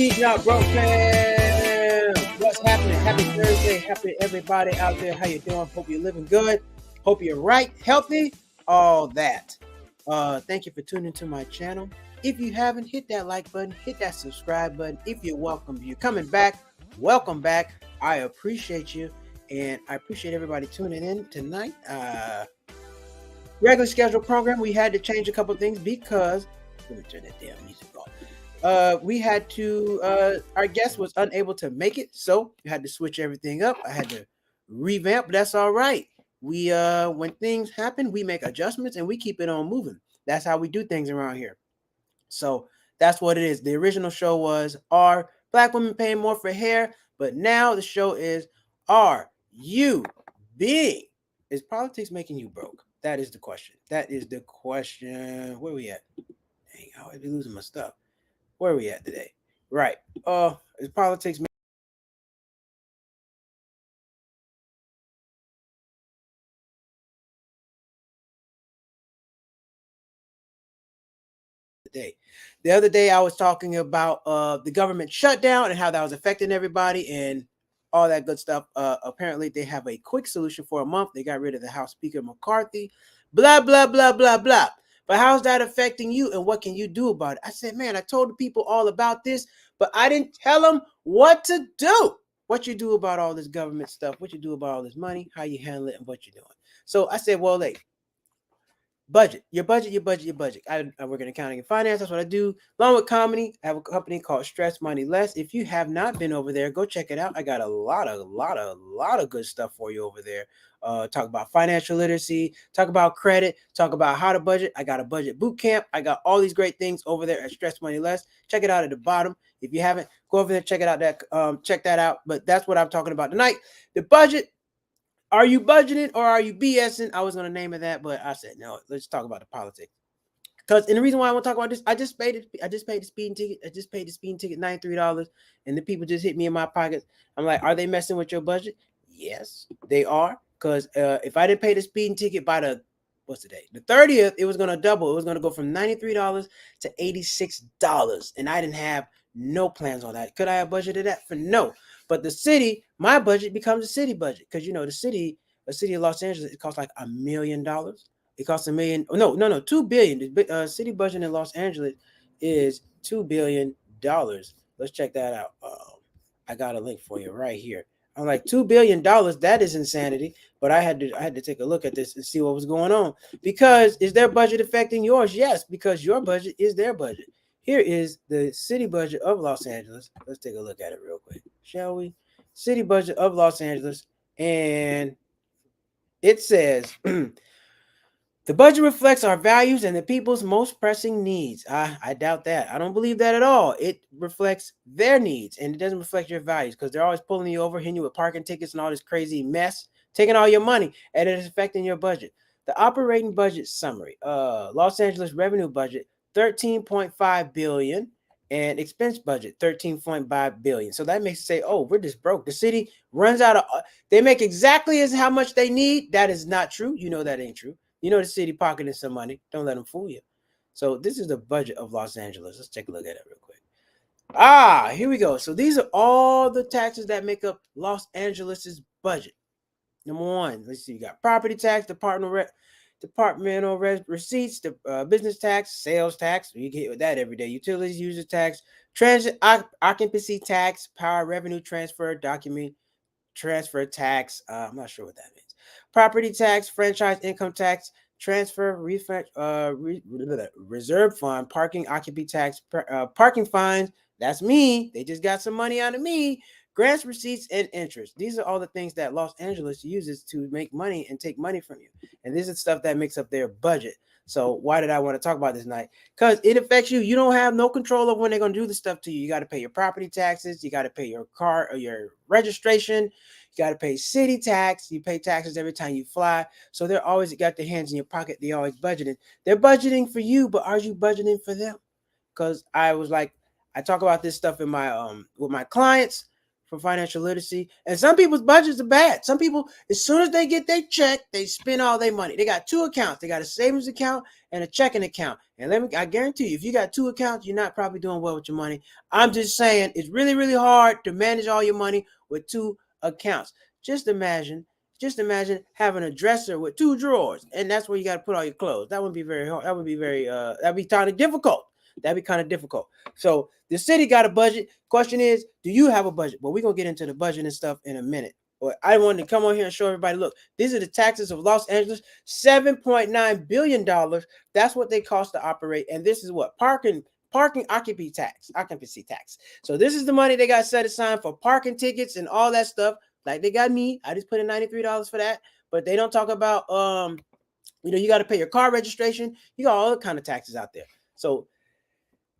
Keep Not Broken. What's happening? Happy Thursday. Happy everybody out there. How you doing? Hope you're living good. Hope you're right, healthy, all that. Thank you for tuning to my channel. If you haven't, hit that like button, hit that subscribe button. If you're welcome, you're coming back, welcome back. I appreciate you, and I appreciate everybody tuning in tonight. Regular scheduled program, we had to change a couple things because let me turn that damn music off. We had to our guest was unable to make it, so we had to switch everything up. I had to revamp. That's all right. We when things happen, we make adjustments and we keep it on moving. That's how we do things around here. So that's what it is. The original show was, are black women paying more for hair? But now the show is, are you being, is politics making you broke? That is the question. That is the question. Where we at? Dang, I always be losing my stuff. Where are we at today? Right. Is politics today? The other day I was talking about the government shutdown and how that was affecting everybody and all that good stuff. Apparently they have a quick solution for a month. They got rid of the House Speaker McCarthy. Blah, blah, blah, blah, blah. But how's that affecting you and what can you do about it? I said, man, I told the people all about this, but I didn't tell them what to do. What you do about all this government stuff, what you do about all this money, how you handle it, and what you're doing. So I said, well, like, budget. I work in accounting and finance. That's what I do. Along with comedy, I have a company called Stress Money Less. If you have not been over there, go check it out. I got a lot of good stuff for you over there. Talk about financial literacy, talk about credit, talk about how to budget. I got a budget boot camp. I got all these great things over there at Stress Money Less. Check it out at the bottom. If you haven't, go over there, check it out. Check that out. But that's what I'm talking about tonight. The budget. Are you budgeting or are you BSing? I was going to name it that, but I said, no, let's talk about the politics. Because, and the reason why I want to talk about this, I just paid the speeding ticket. I just paid the speeding ticket $93, and the people just hit me in my pockets. I'm like, are they messing with your budget? Yes, they are. Because if I didn't pay the speeding ticket by what's the day? The 30th, it was going to double. It was going to go from $93 to $86. And I didn't have no plans on that. Could I have budgeted that for no? But the city, my budget becomes a city budget. Because, you know, the city of Los Angeles, it costs like $1 million. It costs $1 million. No, $2 billion. The city budget in Los Angeles is $2 billion. Let's check that out. I got a link for you right here. I'm like, $2 billion. That is insanity. But I had to take a look at this and see what was going on. Because is their budget affecting yours? Yes, because your budget is their budget. Here is the city budget of Los Angeles. Let's take a look at it real quick, shall we? City budget of Los Angeles. And it says, the budget reflects our values and the people's most pressing needs. I doubt that. I don't believe that at all. It reflects their needs and it doesn't reflect your values because they're always pulling you over, hitting you with parking tickets and all this crazy mess, taking all your money, and it is affecting your budget. The operating budget summary. Los Angeles revenue budget, $13.5 billion, and expense budget, $13.5 billion. So that makes it say, oh, we're just broke. The city runs out of, they make exactly as how much they need. That is not true. You know that ain't true. You know the city pocketing some money. Don't let them fool you. So this is the budget of Los Angeles. Let's take a look at it real quick. Here we go. So these are all the taxes that make up Los Angeles's budget. Number one, let's see. You got property tax, departmental receipts, the business tax, sales tax. You get that every day. Utilities, user tax, transit occupancy tax, power revenue transfer, document transfer tax. I'm not sure what that means. Property tax, franchise income tax, transfer, reserve fund, parking, occupancy tax, parking fines. That's me. They just got some money out of me. Grants, receipts, and interest. These are all the things that Los Angeles uses to make money and take money from you. And this is stuff that makes up their budget. So why did I want to talk about this tonight? Because it affects you. You don't have no control of when they're going to do the stuff to you. You got to pay your property taxes. You got to pay your car or your registration. You got to pay city tax. You pay taxes every time you fly. So they're always got their hands in your pocket. They're always budgeting. They're budgeting for you, but are you budgeting for them? Because I was like, I talk about this stuff in my with my clients for financial literacy. And some people's budgets are bad. Some people, as soon as they get their check, they spend all their money. They got two accounts. They got a savings account and a checking account. And I guarantee you, if you got two accounts, you're not probably doing well with your money. I'm just saying, it's really, really hard to manage all your money with two accounts. Just imagine having a dresser with two drawers, and that's where you got to put all your clothes. That would be very hard. That'd be kind of difficult. So the city got a budget. Question is, do you have a budget? Well, we're gonna get into the budget and stuff in a minute. But I wanted to come on here and show everybody, look, these are the taxes of Los Angeles, $7.9 billion. That's what they cost to operate. And this is what? Parking occupancy tax. So this is the money they got set aside for parking tickets and all that stuff. Like they got me. I just put in $93 for that. But they don't talk about you got to pay your car registration. You got all the kind of taxes out there. So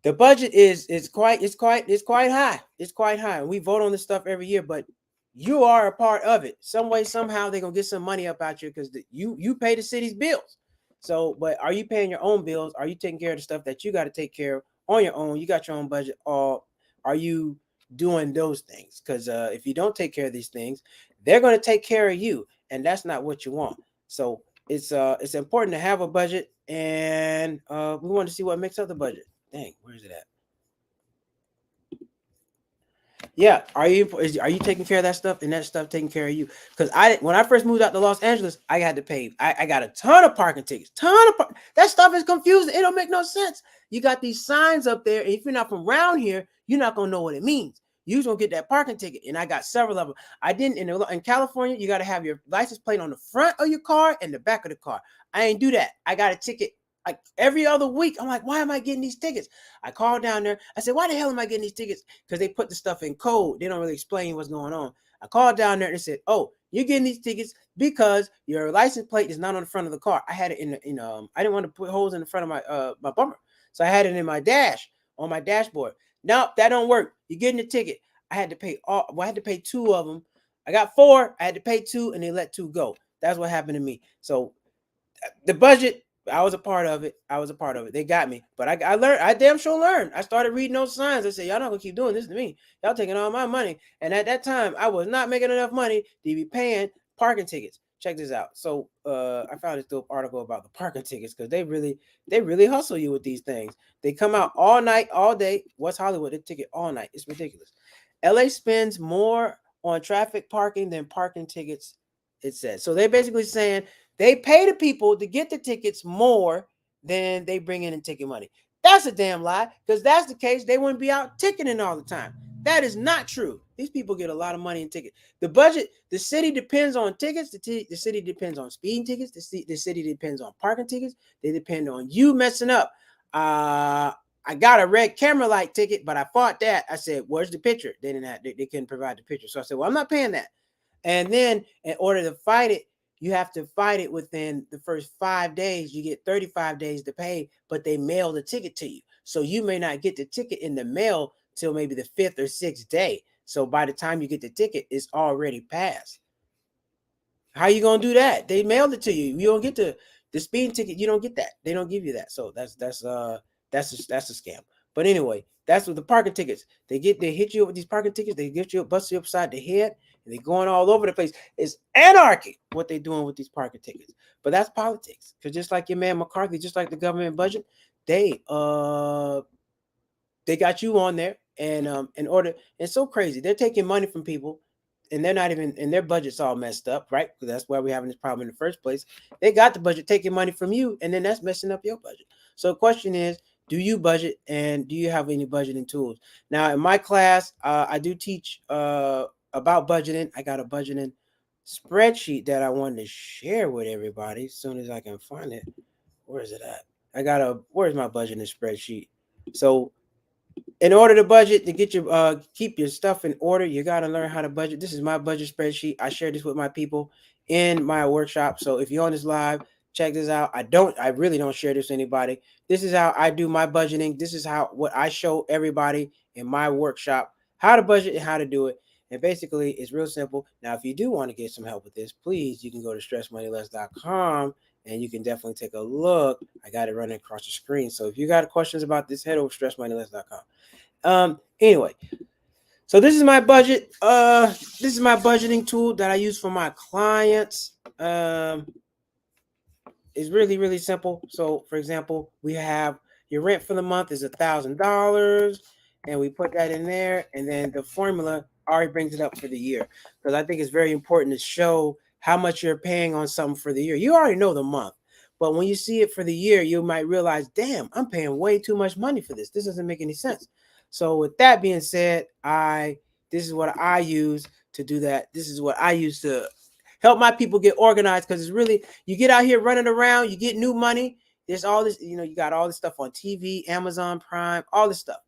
the budget is quite high. It's quite high. And we vote on this stuff every year, but you are a part of it. Some way, somehow they're gonna get some money up out you because you pay the city's bills. So, but are you paying your own bills? Are you taking care of the stuff that you got to take care of on your own? You got your own budget, or are you doing those things? Because if you don't take care of these things, they're going to take care of you, and that's not what you want. So it's important to have a budget, and we want to see what makes up the budget. Dang, where is it at? Yeah, are you taking care of that stuff and that stuff taking care of you? Because when I first moved out to Los Angeles, I had to pay. I got a ton of parking tickets. That stuff is confusing. It don't make no sense. You got these signs up there, and if you're not from around here, you're not gonna know what it means. You're gonna get that parking ticket, and I got several of them. I didn't in California. You got to have your license plate on the front of your car and the back of the car. I ain't do that. I got a ticket like every other week. I'm like, why am I getting these tickets? I called down there. I said, why the hell am I getting these tickets? Because they put the stuff in code. They don't really explain what's going on. I called down there and they said, oh, you're getting these tickets because your license plate is not on the front of the car. I had it I didn't want to put holes in the front of my bumper. So I had it in my on my dashboard. Nope, that don't work. You're getting the ticket. I had to pay two of them. I got four. I had to pay two and they let two go. That's what happened to me. So the budget, I was a part of it. They got me. But I learned. I damn sure learned. I started reading those signs. I said, y'all not going to keep doing this to me. Y'all taking all my money. And at that time, I was not making enough money to be paying parking tickets. Check this out. So I found this dope article about the parking tickets because they really hustle you with these things. They come out all night, all day. What's Hollywood? They ticket all night. It's ridiculous. LA spends more on traffic parking than parking tickets, it says. So they're basically saying they pay the people to get the tickets more than they bring in ticket money. That's a damn lie, because that's the case, they wouldn't be out ticketing all the time. That is not true. These people get a lot of money in tickets. The budget, the city depends on tickets. The city depends on speeding tickets. The city depends on parking tickets. They depend on you messing up. I got a red camera light ticket, but I fought that. I said, where's the picture? They couldn't provide the picture. So I said, well, I'm not paying that. And then in order to fight it, you have to fight it within the first 5 days. You get 35 days to pay, but they mail the ticket to you. So you may not get the ticket in the mail till maybe the 5th or 6th day. So by the time you get the ticket, it's already passed. How you gonna do that? They mailed it to you. You don't get the speeding ticket. You don't get that. They don't give you that. So that's a scam. But anyway, that's what the parking tickets. They hit you with these parking tickets. They get you, bust you upside the head, and they're going all over the place. It's anarchy what they're doing with these parking tickets. But that's politics. Because just like your man McCarthy, just like the government budget, they got you on there, and it's so crazy. They're taking money from people, and they're not even, and their budget's all messed up, right? Because that's why we're having this problem in the first place. They got the budget taking money from you, and then that's messing up your budget. So the question is, do you budget, and do you have any budgeting tools? Now, in my class, I do teach about budgeting. I got a budgeting spreadsheet that I wanted to share with everybody as soon as I can find it. Where is it at? Where's my budgeting spreadsheet? So in order to budget, to get your keep your stuff in order, you got to learn how to budget. This is my budget spreadsheet. I share this with my people in my workshop. So if you're on this live, check this out. I really don't share this with anybody. This is how I do my budgeting. This is what I show everybody in my workshop, how to budget and how to do it. And basically, it's real simple. Now, if you do want to get some help with this, please, you can go to stressmoneyless.com and you can definitely take a look. I got it running across the screen. So if you got questions about this, head over to stressmoneyless.com. Anyway, So this is my budget. This is my budgeting tool that I use for my clients. It's really, really simple. So for example, we have your rent for the month is $1,000, and we put that in there, and then the formula already brings it up for the year. Because I think it's very important to show how much you're paying on something for the year. You already know the month, but when you see it for the year, you might realize, damn, I'm paying way too much money for this. This doesn't make any sense. So with that being said, this is what I use to do that. This is what I use to help my people get organized, because it's really, you get out here running around, you get new money. There's all this, you got all this stuff on TV, Amazon Prime, all this stuff.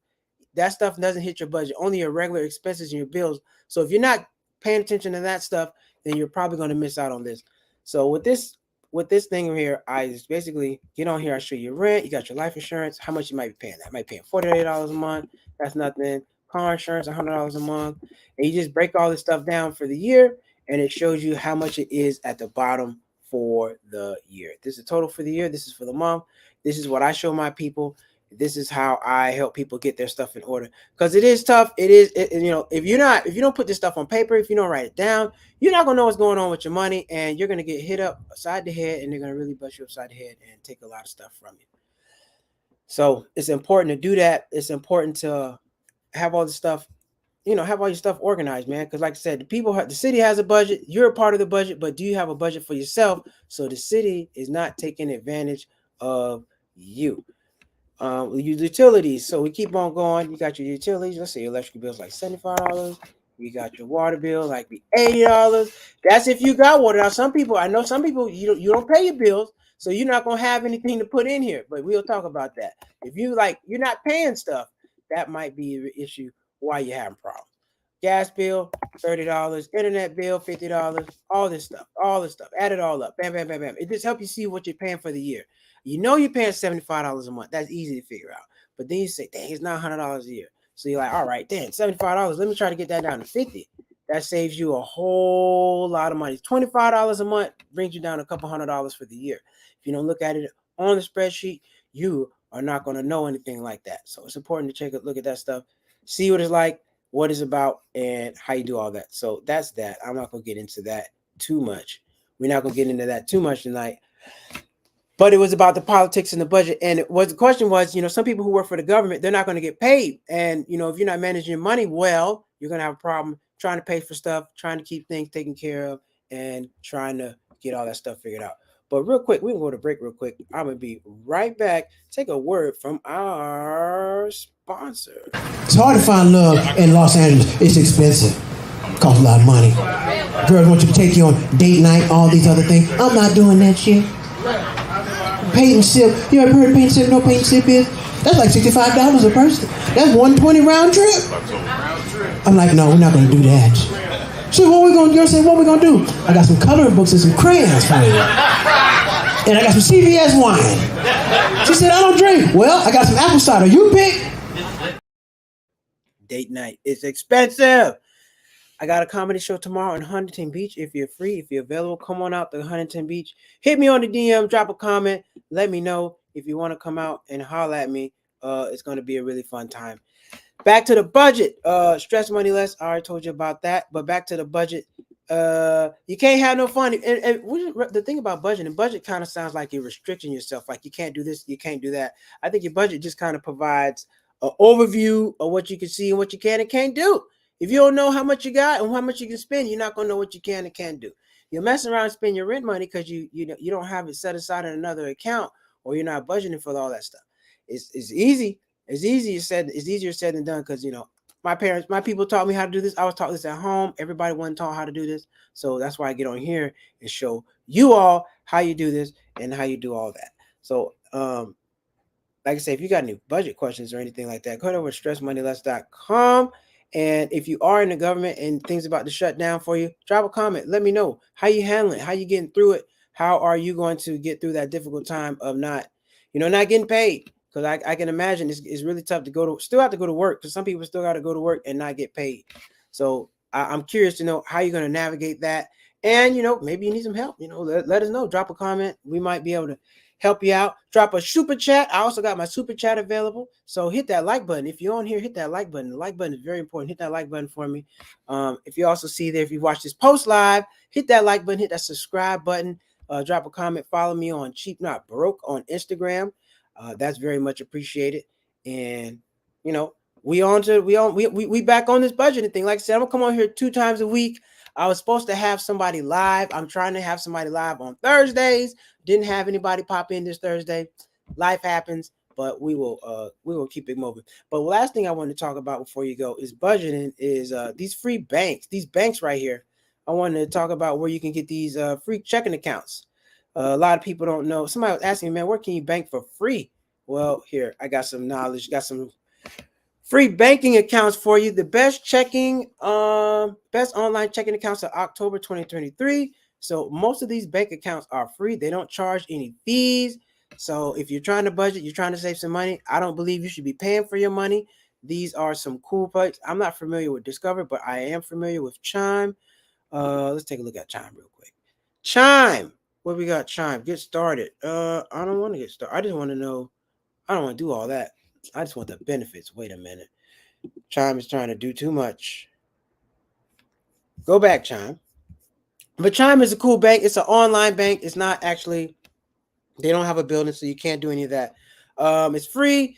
That stuff doesn't hit your budget, only your regular expenses and your bills. So if you're not paying attention to that stuff, then you're probably going to miss out on this. So with this thing here, I just basically get on here. I show you rent, you got your life insurance, how much you might be paying. That might be paying $48 a month. That's nothing. Car insurance, $100 a month, and you just break all this stuff down for the year, and it shows you how much it is at the bottom for the year. This is total for the year. This is for the month. This is what I show my people. This is how I help people get their stuff in order, because it is tough. If you don't put this stuff on paper, if you don't write it down, you're not gonna know what's going on with your money, and you're gonna get hit up upside the head, and they're gonna really bust you upside the head and take a lot of stuff from you. So it's important to do that. It's important to have all the stuff, have all your stuff organized, man. Because like I said, the city has a budget. You're a part of the budget, but do you have a budget for yourself so the city is not taking advantage of you? Use utilities. So we keep on going. You got your utilities. Let's say your electric bill is like $75. You got your water bill like be $80. That's if you got water. Now I know some people you don't pay your bills, so you're not gonna have anything to put in here. But we'll talk about that. If you're not paying stuff, that might be the issue why you're having problems. Gas bill, $30, internet bill, $50, all this stuff, add it all up, bam, bam, bam, bam. It just helps you see what you're paying for the year. You're paying $75 a month. That's easy to figure out. But then you say, dang, it's not $100 a year. So you're like, all right, damn, $75. Let me try to get that down to $50. That saves you a whole lot of money. $25 a month brings you down a couple $100 for the year. If you don't look at it on the spreadsheet, you are not going to know anything like that. So it's important to look at that stuff, see what it's like, what it's about, and how you do all that. So that's that. I'm not going to get into that too much. We're not going to get into that too much tonight. But it was about the politics and the budget. And the question was, some people who work for the government, they're not going to get paid. And, if you're not managing your money well, you're going to have a problem trying to pay for stuff, trying to keep things taken care of, and trying to get all that stuff figured out. But real quick, we can go to break real quick. I'm going to be right back. Take a word from our sponsor. It's hard to find love in Los Angeles. It's expensive. It costs a lot of money. Girls want you to take you on date night, all these other things. I'm not doing that shit. Paint and sip. You ever heard of paint and sip? No paint and sip is? That's like $65 a person. That's $120 round trip. I'm like, no, we're not going to do that. So what we going to do? I said, what we going to do? I got some coloring books and some crayons for you. And I got some CVS wine. She said, I don't drink. Well, I got some apple cider. You pick. Date night is expensive. I got a comedy show tomorrow in Huntington Beach. If you're free, if you're available, come on out to Huntington Beach. Hit me on the DM, drop a comment. Let me know if you want to come out and holler at me. It's going to be a really fun time. Back to the budget. Stress money less. I already told you about that. But back to the budget. You can't have no fun. And the thing about budget kind of sounds like you're restricting yourself. Like you can't do this, you can't do that. I think your budget just kind of provides an overview of what you can see and what you can and can't do. If you don't know how much you got and how much you can spend, you're not going to know what you can and can't do. You're messing around and spend your rent money because you don't have it set aside in another account, or you're not budgeting for all that stuff. It's easy. It's easier said than done, because my people taught me how to do this. I was taught this at home. Everybody wasn't taught how to do this. So that's why I get on here and show you all how you do this and how you do all that. So like I say, if you got any budget questions or anything like that, go over to stressmoneyless.com. And if you are in the government and things about to shut down for you, drop a comment. Let me know how you handling it, how you getting through it. How are you going to get through that difficult time of not getting paid? Because I can imagine it's really tough to still have to go to work, because some people still got to go to work and not get paid. So I'm curious to know how you're going to navigate that. And, maybe you need some help. Let us know. Drop a comment. We might be able to help you out. Drop a super chat. I also got my super chat available. So hit that like button. If you're on here, hit that like button. The like button is very important. Hit that like button for me. If you also see there, if you watch this post live, hit that like button, hit that subscribe button. Drop a comment. Follow me on Cheap Not Broke on Instagram. That's very much appreciated. And you know, we back on this budgeting thing. Like I said, I'm gonna come on here 2 times a week. I was supposed to have somebody live. I'm trying to have somebody live on Thursdays. Didn't have anybody pop in this Thursday. Life happens, but we will keep it moving. But the last thing I want to talk about before you go is budgeting. Is these free banks? These banks right here. I wanted to talk about where you can get these free checking accounts. A lot of people don't know. Somebody was asking me, man, where can you bank for free? Well, here I got some knowledge. Got some free banking accounts for you. The best online checking accounts of October 2023. So most of these bank accounts are free. They don't charge any fees. So if you're trying to budget, you're trying to save some money, I don't believe you should be paying for your money. These are some cool places. I'm not familiar with Discover, but I am familiar with Chime. Let's take a look at Chime real quick. Chime. What we got? Chime. Get started. I don't want to get started. I just want to know. I don't want to do all that. I just want the benefits. Wait a minute. Chime is trying to do too much. Go back, Chime. But Chime is a cool bank. It's an online bank. It's not actually, they don't have a building, so you can't do any of that. It's free.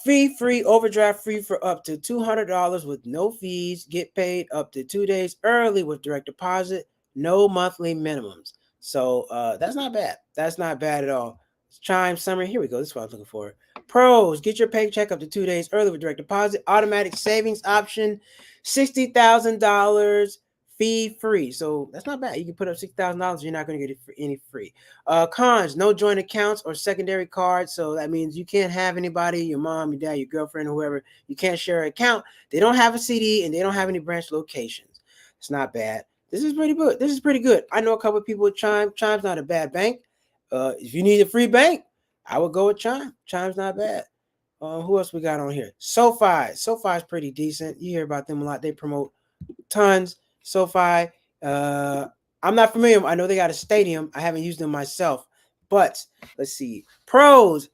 Free overdraft free for up to $200 with no fees. Get paid up to 2 days early with direct deposit. No monthly minimums. So that's not bad. That's not bad at all. Chime summary. Here we go. This is what I was looking for. Pros: get your paycheck up to 2 days early with direct deposit. Automatic savings option. $60,000 fee free. So that's not bad. You can put up $6,000. You're not going to get it for any free. Cons: no joint accounts or secondary cards. So that means you can't have anybody, your mom, your dad, your girlfriend, whoever. You can't share an account. They don't have a CD and they don't have any branch locations. It's not bad. This is pretty good. This is pretty good. I know a couple of people with Chime. Chime's not a bad bank. If you need a free bank, I would go with Chime. Chime's not bad. Who else we got on here? SoFi. SoFi is pretty decent. You hear about them a lot. They promote tons. SoFi. I'm not familiar. I know they got a stadium. I haven't used them myself. But let's see. Pros: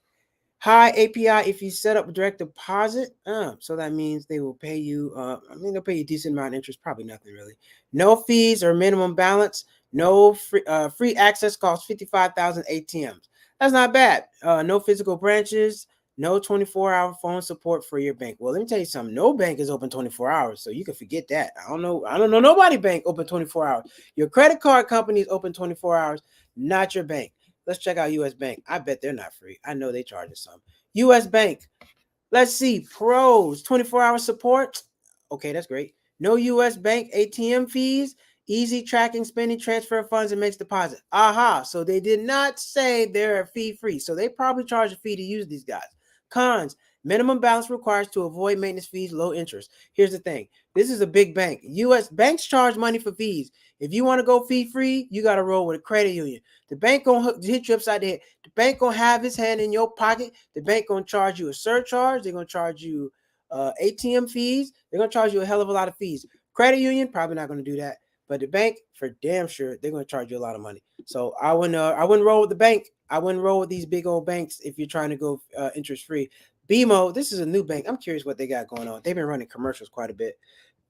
high API if you set up direct deposit. So that means they will pay you. They'll pay you a decent amount of interest. Probably nothing really. No fees or minimum balance. No free access costs 55,000 ATMs. That's not bad. No physical branches. No 24-hour phone support for your bank. Well, let me tell you something. No bank is open 24 hours, so you can forget that. I don't know nobody bank open 24 hours. Your credit card company is open 24 hours, not your bank. Let's check out U.S. Bank. I bet they're not free. I know they charge us some. U.S. Bank. Let's see. Pros: 24-hour support. Okay, that's great. No U.S. Bank ATM fees. Easy tracking, spending, transfer funds, and makes deposit. Aha. So they did not say they're fee free. So they probably charge a fee to use these guys. Cons: minimum balance requires to avoid maintenance fees, low interest. Here's the thing. This is a big bank. U.S. banks charge money for fees. If you want to go fee free, you got to roll with a credit union. The bank gonna hit you upside the head. The bank gonna have his hand in your pocket. The bank gonna charge you a surcharge. They're gonna charge you ATM fees. They're gonna charge you a hell of a lot of fees. Credit union probably not gonna do that, but the bank for damn sure they're gonna charge you a lot of money. So I wouldn't roll with the bank. I wouldn't roll with these big old banks if you're trying to go interest free. BMO, this is a new bank. I'm curious what they got going on. They've been running commercials quite a bit.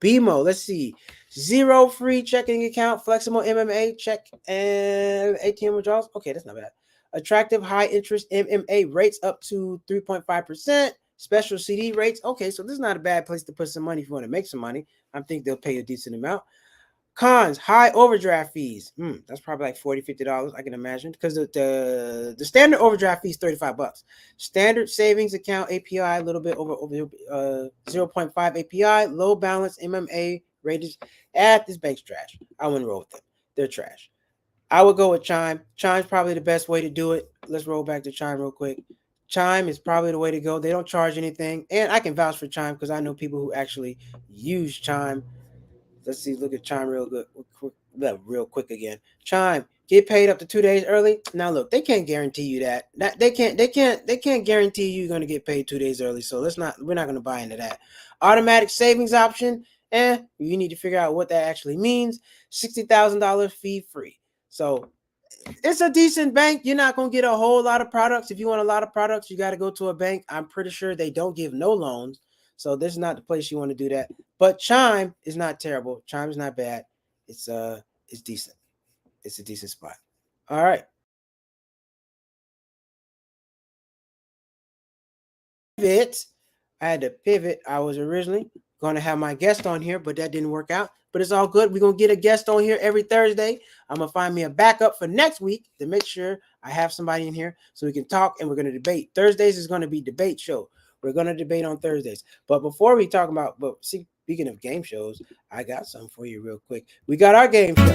BMO, let's see. 0 free checking account, flexible MMA check and ATM withdrawals. Okay, that's not bad. Attractive high interest MMA rates up to 3.5%. Special CD rates. Okay, so this is not a bad place to put some money if you want to make some money. I think they'll pay you a decent amount. Cons: high overdraft fees. That's probably like $40-$50, I can imagine, because the standard overdraft fee is $35. Standard savings account API a little bit over 0.5 API. Low balance MMA rated. This bank's trash. I wouldn't roll with them. They're trash. I would go with Chime. Chime's probably the best way to do it. Let's roll back to Chime real quick. Chime is probably the way to go. They don't charge anything, and I can vouch for Chime because I know people who actually use Chime. Let's see. Look at Chime real quick again. Chime, get paid up to 2 days early. Now look, they can't guarantee you that. They can't guarantee you're going to get paid 2 days early. So we're not going to buy into that. Automatic savings option. You need to figure out what that actually means. $60,000 fee free. So it's a decent bank. You're not gonna get a whole lot of products. If you want a lot of products, you got to go to a bank. I'm pretty sure they don't give no loans, so this is not the place you want to do that. But Chime is not terrible. Chime is not bad. It's decent. It's a decent spot. All right. Pivot. I had to pivot. I was originally going to have my guest on here, but that didn't work out. But it's all good. We're going to get a guest on here every Thursday. I'm going to find me a backup for next week to make sure I have somebody in here so we can talk and we're going to debate. Thursdays is going to be debate show. We're going to debate on Thursdays. But before we talk about, speaking of game shows, I got something for you real quick. We got our game show.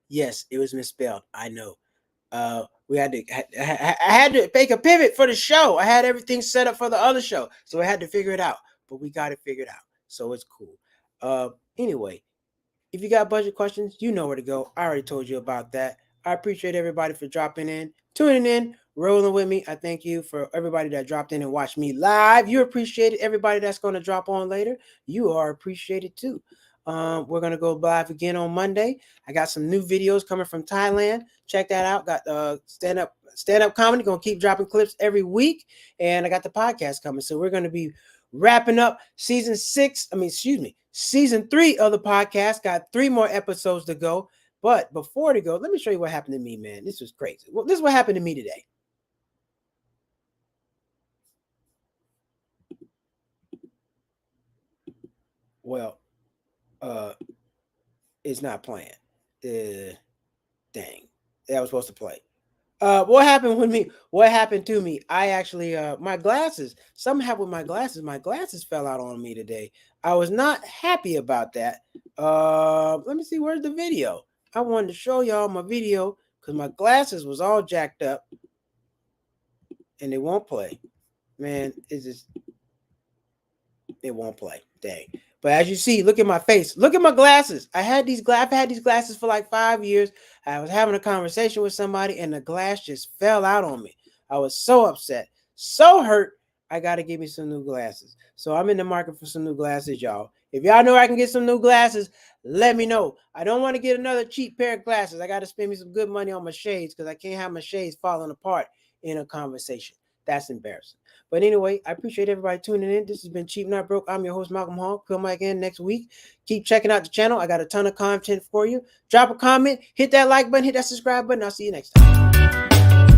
Yes, it was misspelled. I know. We had to. I had to make a pivot for the show. I had everything set up for the other show, so I had to figure it out. But we got it figured out, so it's cool. Anyway, if you got budget questions, you know where to go. I already told you about that. I appreciate everybody for dropping in, tuning in, rolling with me. I thank you for everybody that dropped in and watched me live. You appreciate it. Everybody that's going to drop on later, you are appreciated too. We're going to go live again on Monday. I got some new videos coming from Thailand. Check that out. Got stand-up comedy. Going to keep dropping clips every week. And I got the podcast coming. So we're going to be wrapping up season 3 of the podcast. Got 3 more episodes to go. But before to go, let me show you what happened to me, man. This was crazy. Well, this is what happened to me today. Well, it's not playing. Dang. That was supposed to play. What happened with me? What happened to me? I actually my glasses, something happened with my glasses. My glasses fell out on me today. I was not happy about that. Let me see, where's the video? I wanted to show y'all my video because my glasses was all jacked up and they won't play. Man, it won't play. Dang. But as you see, look at my face. Look at my glasses. I've had these glasses for like 5 years. I was having a conversation with somebody and the glass just fell out on me. I was so upset, so hurt. I got to give me some new glasses. So I'm in the market for some new glasses, y'all. If y'all know I can get some new glasses, let me know. I don't want to get another cheap pair of glasses. I got to spend me some good money on my shades because I can't have my shades falling apart in a conversation. That's embarrassing. But anyway, I appreciate everybody tuning in. This has been Cheap Not Broke. I'm your host, Malcolm Hall. Come back in next week. Keep checking out the channel. I got a ton of content for you. Drop a comment, hit that like button, hit that subscribe button. I'll see you next time.